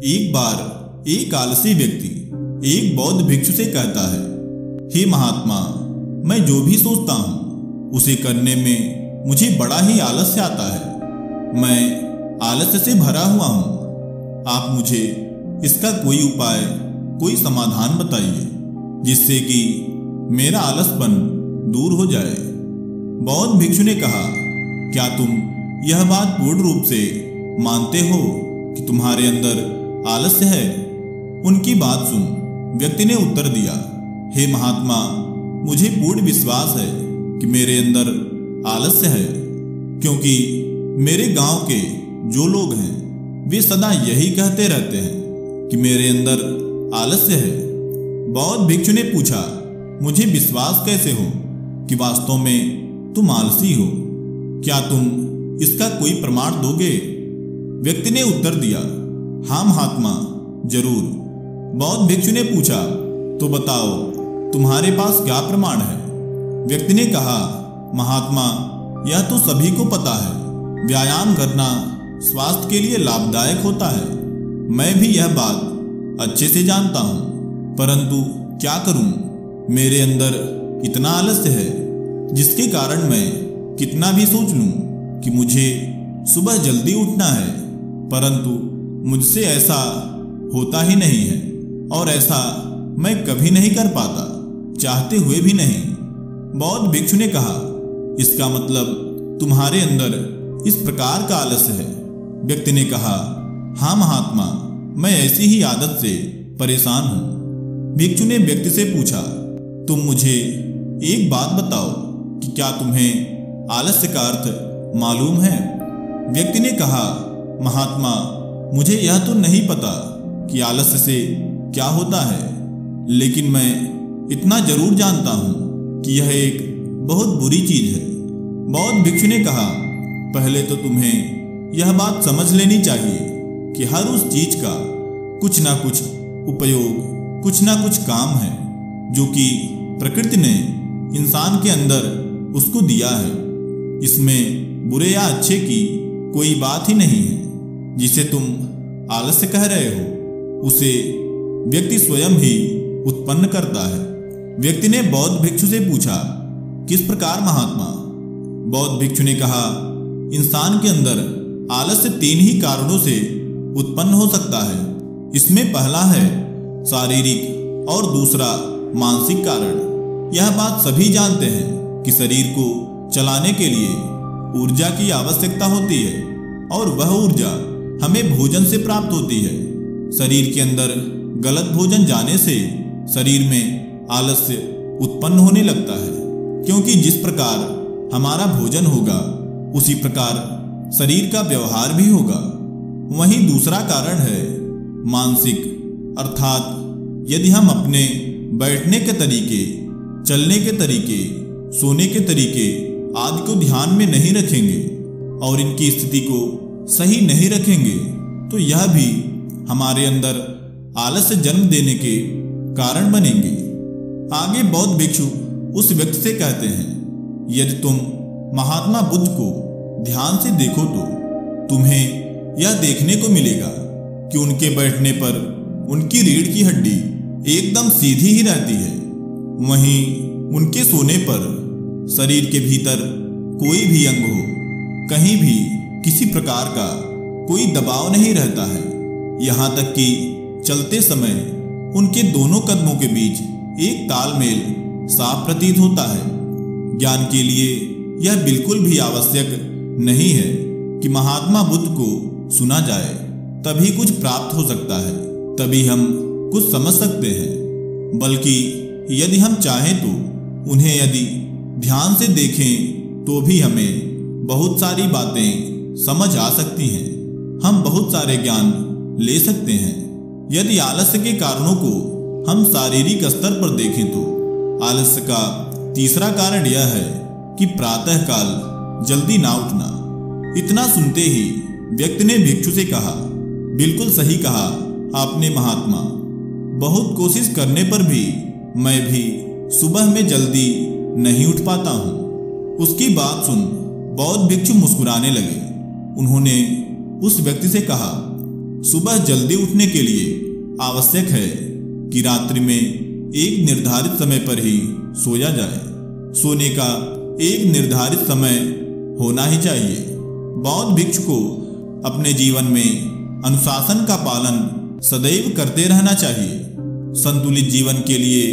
एक बार एक आलसी व्यक्ति एक बौद्ध भिक्षु से कहता है, हे महात्मा, मैं जो भी सोचता हूँ उसे करने में मुझे बड़ा ही आलस्य आता है। मैं आलस्य से भरा हुआ हूँ। आप मुझे इसका कोई उपाय, कोई समाधान बताइए जिससे कि मेरा आलसपन दूर हो जाए। बौद्ध भिक्षु ने कहा, क्या तुम यह बात पूर्ण रूप से मानते हो कि तुम्हारे अंदर आलस्य है? उनकी बात सुन व्यक्ति ने उत्तर दिया, हे महात्मा, मुझे पूर्ण विश्वास है कि मेरे अंदर आलस्य है, क्योंकि मेरे गांव के जो लोग हैं वे सदा यही कहते रहते हैं कि मेरे अंदर आलस्य है। बौद्ध भिक्षु ने पूछा, मुझे विश्वास कैसे हो कि वास्तव में तुम आलसी हो? क्या तुम इसका कोई प्रमाण दोगे? व्यक्ति ने उत्तर दिया, हाँ महात्मा, जरूर। बौद्ध भिक्षु ने पूछा, तो बताओ तुम्हारे पास क्या प्रमाण है? व्यक्ति ने कहा, महात्मा, यह तो सभी को पता है, व्यायाम करना स्वास्थ्य के लिए लाभदायक होता है। मैं भी यह बात अच्छे से जानता हूँ, परंतु क्या करूँ, मेरे अंदर इतना आलस्य है जिसके कारण मैं कितना भी सोच लूँ कि मुझे सुबह जल्दी उठना है, परंतु मुझसे ऐसा होता ही नहीं है और ऐसा मैं कभी नहीं कर पाता, चाहते हुए भी नहीं। बौद्ध भिक्षु ने कहा, इसका मतलब तुम्हारे अंदर इस प्रकार का आलस्य है? व्यक्ति ने कहा, हाँ महात्मा, मैं ऐसी ही आदत से परेशान हूँ। भिक्षु ने व्यक्ति से पूछा, तुम मुझे एक बात बताओ कि क्या तुम्हें आलस्य का अर्थ मालूम है? व्यक्ति ने कहा, महात्मा, मुझे यह तो नहीं पता कि आलस्य से क्या होता है, लेकिन मैं इतना जरूर जानता हूँ कि यह एक बहुत बुरी चीज है। बौद्ध भिक्षु ने कहा, पहले तो तुम्हें यह बात समझ लेनी चाहिए कि हर उस चीज का कुछ ना कुछ उपयोग, कुछ ना कुछ काम है जो कि प्रकृति ने इंसान के अंदर उसको दिया है। इसमें बुरे या अच्छे की कोई बात ही नहीं है। जिसे तुम आलस्य कह रहे हो उसे व्यक्ति स्वयं ही उत्पन्न करता है। व्यक्ति ने बौद्ध भिक्षु से पूछा, किस प्रकार महात्मा? बौद्ध भिक्षु ने कहा, इंसान के अंदर आलस्य 3 ही कारणों से उत्पन्न हो सकता है। इसमें पहला है शारीरिक और दूसरा मानसिक कारण। यह बात सभी जानते हैं कि शरीर को चलाने के लिए ऊर्जा की आवश्यकता होती है और वह ऊर्जा हमें भोजन से प्राप्त होती है। शरीर के अंदर गलत भोजन जाने से शरीर में आलस्य उत्पन्न होने लगता है, क्योंकि जिस प्रकार हमारा भोजन होगा उसी प्रकार शरीर का व्यवहार भी होगा। वहीं दूसरा कारण है मानसिक, अर्थात यदि हम अपने बैठने के तरीके, चलने के तरीके, सोने के तरीके आदि को ध्यान में नहीं रखेंगे और इनकी स्थिति को सही नहीं रखेंगे तो यह भी हमारे अंदर आलस्य जन्म देने के कारण बनेंगे। आगे बौद्ध भिक्षु उस व्यक्ति से कहते हैं, यदि तुम महात्मा बुद्ध को ध्यान से देखो तो तुम्हें यह देखने को मिलेगा कि उनके बैठने पर उनकी रीढ़ की हड्डी एकदम सीधी ही रहती है। वहीं उनके सोने पर शरीर के भीतर कोई भी अंग हो, कहीं भी किसी प्रकार का कोई दबाव नहीं रहता है। यहाँ तक कि चलते समय उनके दोनों कदमों के बीच एक तालमेल साफ प्रतीत होता है। ज्ञान के लिए यह बिल्कुल भी आवश्यक नहीं है कि महात्मा बुद्ध को सुना जाए तभी कुछ प्राप्त हो सकता है, तभी हम कुछ समझ सकते हैं। बल्कि यदि हम चाहें तो उन्हें यदि ध्यान से देखें तो भी हमें बहुत सारी बातें समझ आ सकती हैं। हम बहुत सारे ज्ञान ले सकते हैं। यदि आलस्य के कारणों को हम शारीरिक स्तर पर देखें तो आलस्य का तीसरा कारण यह है कि प्रातः काल जल्दी ना उठना। इतना सुनते ही व्यक्ति ने भिक्षु से कहा, बिल्कुल सही कहा आपने महात्मा, बहुत कोशिश करने पर भी मैं भी सुबह में जल्दी नहीं उठ पाता हूँ। उसकी बात सुन बौद्ध भिक्षु मुस्कुराने लगे। उन्होंने उस व्यक्ति से कहा, सुबह जल्दी उठने के लिए आवश्यक है कि रात्रि में एक निर्धारित समय पर ही सोया जाए। सोने का एक निर्धारित समय होना ही चाहिए। बौद्ध भिक्षु को अपने जीवन में अनुशासन का पालन सदैव करते रहना चाहिए। संतुलित जीवन के लिए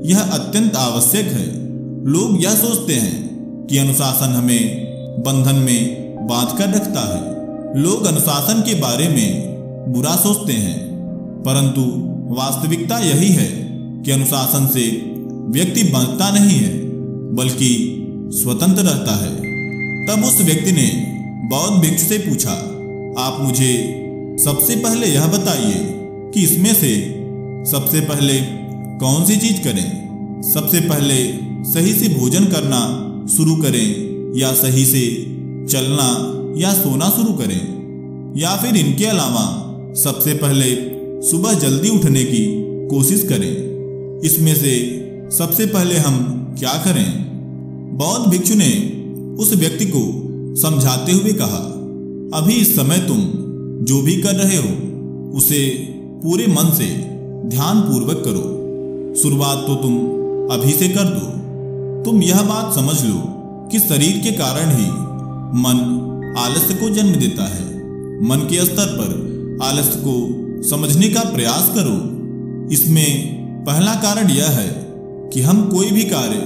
यह अत्यंत आवश्यक है। लोग यह सोचते हैं कि अनुशासन हमें बंधन में बांध कर रखता है। लोग अनुशासन के बारे में बुरा सोचते हैं, परंतु वास्तविकता यही है कि अनुशासन से व्यक्ति बंधता नहीं है बल्कि स्वतंत्र रहता है। तब उस व्यक्ति ने बौद्ध भिक्षु से पूछा, आप मुझे सबसे पहले यह बताइए कि इसमें से सबसे पहले कौन सी चीज करें? सबसे पहले सही से भोजन करना शुरू करें या सही से चलना या सोना शुरू करें, या फिर इनके अलावा सबसे पहले सुबह जल्दी उठने की कोशिश करें? इसमें से सबसे पहले हम क्या करें? बौद्ध भिक्षु ने उस व्यक्ति को समझाते हुए कहा, अभी इस समय तुम जो भी कर रहे हो उसे पूरे मन से ध्यान पूर्वक करो। शुरुआत तो तुम अभी से कर दो। तुम यह बात समझ लो कि शरीर के कारण ही मन आलस्य को जन्म देता है। मन के स्तर पर आलस्य को समझने का प्रयास करो। इसमें पहला कारण यह है कि हम कोई भी कार्य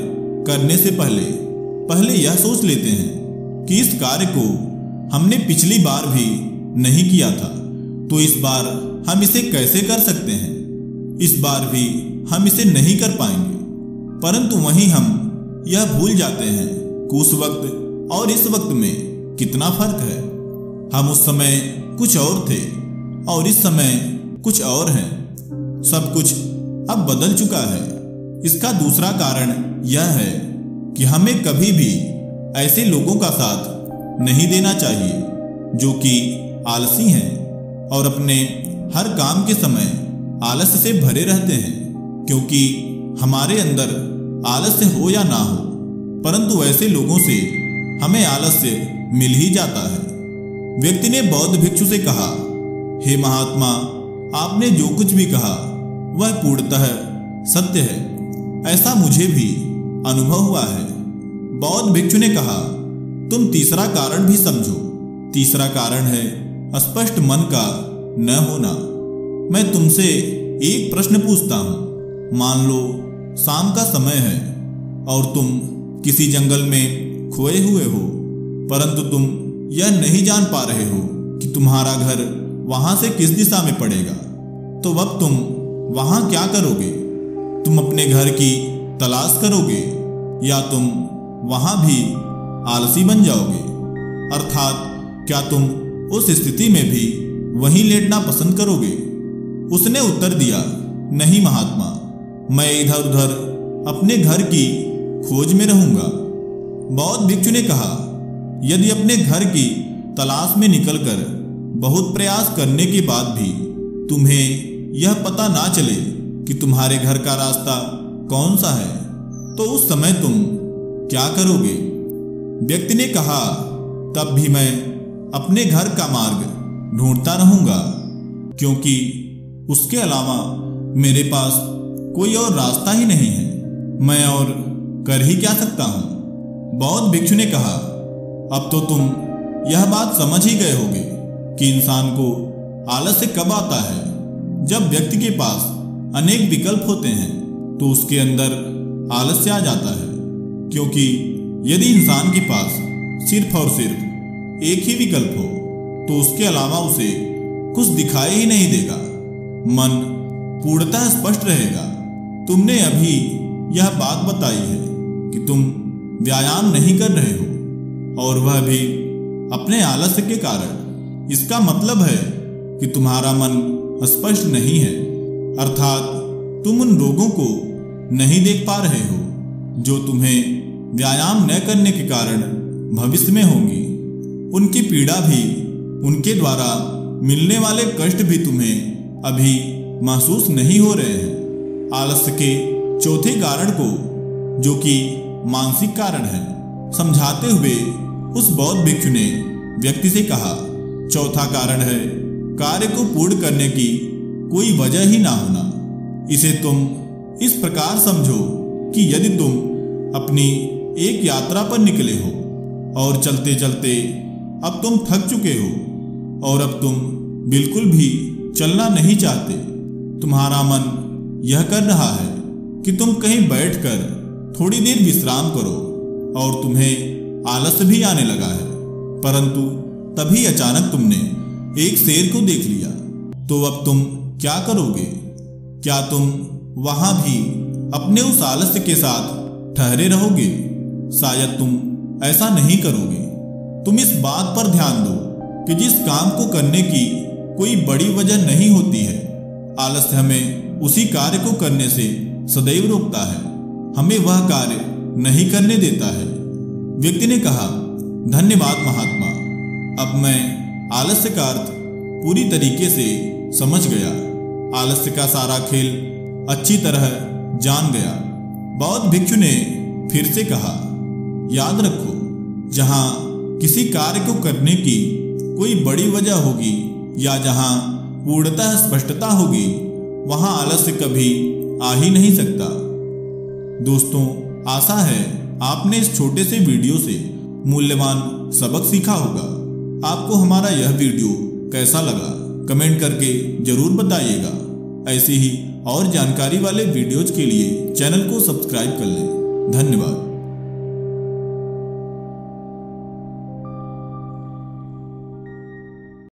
करने से पहले यह सोच लेते हैं कि इस कार्य को हमने पिछली बार भी नहीं किया था, तो इस बार हम इसे कैसे कर सकते हैं? इस बार भी हम इसे नहीं कर पाएंगे। परंतु वहीं हम यह भूल जाते हैं कि उस वक्त और इस वक्त में कितना फर्क है। हम उस समय कुछ और थे और इस समय कुछ और हैं। सब कुछ अब बदल चुका है। इसका दूसरा कारण यह है कि हमें कभी भी ऐसे लोगों का साथ नहीं देना चाहिए जो कि आलसी हैं और अपने हर काम के समय आलस्य से भरे रहते हैं, क्योंकि हमारे अंदर आलस्य हो या ना हो, परंतु ऐसे लोगों से हमें आलस्य मिल ही जाता है। व्यक्ति ने बौद्ध भिक्षु से कहा, हे महात्मा, आपने जो कुछ भी कहा वह पूर्णतः सत्य है। ऐसा मुझे भी अनुभव हुआ है। बौद्ध भिक्षु ने कहा, तुम तीसरा कारण भी समझो। तीसरा कारण है स्पष्ट मन का न होना। मैं तुमसे एक प्रश्न पूछता हूं। मान लो शाम का समय है और तुम किसी जंगल में खोए हुए हो, परंतु तुम यह नहीं जान पा रहे हो कि तुम्हारा घर वहां से किस दिशा में पड़ेगा। तो अब तुम वहां क्या करोगे? तुम अपने घर की तलाश करोगे या तुम वहां भी आलसी बन जाओगे? अर्थात क्या तुम उस स्थिति में भी वहीं लेटना पसंद करोगे? उसने उत्तर दिया, नहीं महात्मा, मैं इधर उधर अपने घर की खोज में रहूंगा। बौद्ध भिक्षु ने कहा, यदि अपने घर की तलाश में निकलकर बहुत प्रयास करने के बाद भी तुम्हें यह पता ना चले कि तुम्हारे घर का रास्ता कौन सा है, तो उस समय तुम क्या करोगे? व्यक्ति ने कहा, तब भी मैं अपने घर का मार्ग ढूंढता रहूंगा, क्योंकि उसके अलावा मेरे पास कोई और रास्ता ही नहीं है। मैं और कर ही क्या सकता हूं? बौद्ध भिक्षु ने कहा, अब तो तुम यह बात समझ ही गए होगे कि इंसान को आलस्य कब आता है। जब व्यक्ति के पास अनेक विकल्प होते हैं तो उसके अंदर आलस्य आ जाता है, क्योंकि यदि इंसान के पास सिर्फ और सिर्फ एक ही विकल्प हो तो उसके अलावा उसे कुछ दिखाई ही नहीं देगा। मन पूर्णतः स्पष्ट रहेगा। तुमने अभी यह बात बताई है कि तुम व्यायाम नहीं कर रहे हो और वह भी अपने आलस्य के कारण। इसका मतलब है कि तुम्हारा मन स्पष्ट नहीं है, अर्थात तुम उन रोगों को नहीं देख पा रहे हो जो तुम्हें व्यायाम न करने के कारण भविष्य में होंगी। उनकी पीड़ा भी, उनके द्वारा मिलने वाले कष्ट भी तुम्हें अभी महसूस नहीं हो रहे हैं। आलस्य के चौथे कारण को, जो कि मानसिक कारण है, समझाते हुए उस बौद्ध भिक्षु ने व्यक्ति से कहा, चौथा कारण है कार्य को पूर्ण करने की कोई वजह ही ना होना। इसे तुम इस प्रकार समझो कि यदि तुम अपनी एक यात्रा पर निकले हो और चलते चलते अब तुम थक चुके हो और अब तुम बिल्कुल भी चलना नहीं चाहते, तुम्हारा मन यह कर रहा है कि तुम कहीं बैठकर थोड़ी देर विश्राम करो और तुम्हें आलस भी आने लगा है, परंतु तभी अचानक तुमने एक शेर को देख लिया, तो अब तुम क्या करोगे? क्या तुम वहां भी अपने उस आलस्य के साथ ठहरे रहोगे? शायद तुम ऐसा नहीं करोगे। तुम इस बात पर ध्यान दो कि जिस काम को करने की कोई बड़ी वजह नहीं होती है, आलस्य हमें उसी कार्य को करने से सदैव रोकता है, हमें वह कार्य नहीं करने देता है। व्यक्ति ने कहा, धन्यवाद महात्मा, अब मैं आलस्य का अर्थ पूरी तरीके से समझ गया, आलस्य का सारा खेल अच्छी तरह जान गया। बौद्ध भिक्षु ने फिर से कहा, याद रखो, जहां किसी कार्य को करने की कोई बड़ी वजह होगी या जहां पूर्णतः स्पष्टता होगी, वहां आलस्य कभी आ ही नहीं सकता। दोस्तों, आशा है आपने इस छोटे से वीडियो से मूल्यवान सबक सीखा होगा। आपको हमारा यह वीडियो कैसा लगा कमेंट करके जरूर बताइएगा। ऐसी ही और जानकारी वाले वीडियोज के लिए चैनल को सब्सक्राइब कर लें। धन्यवाद।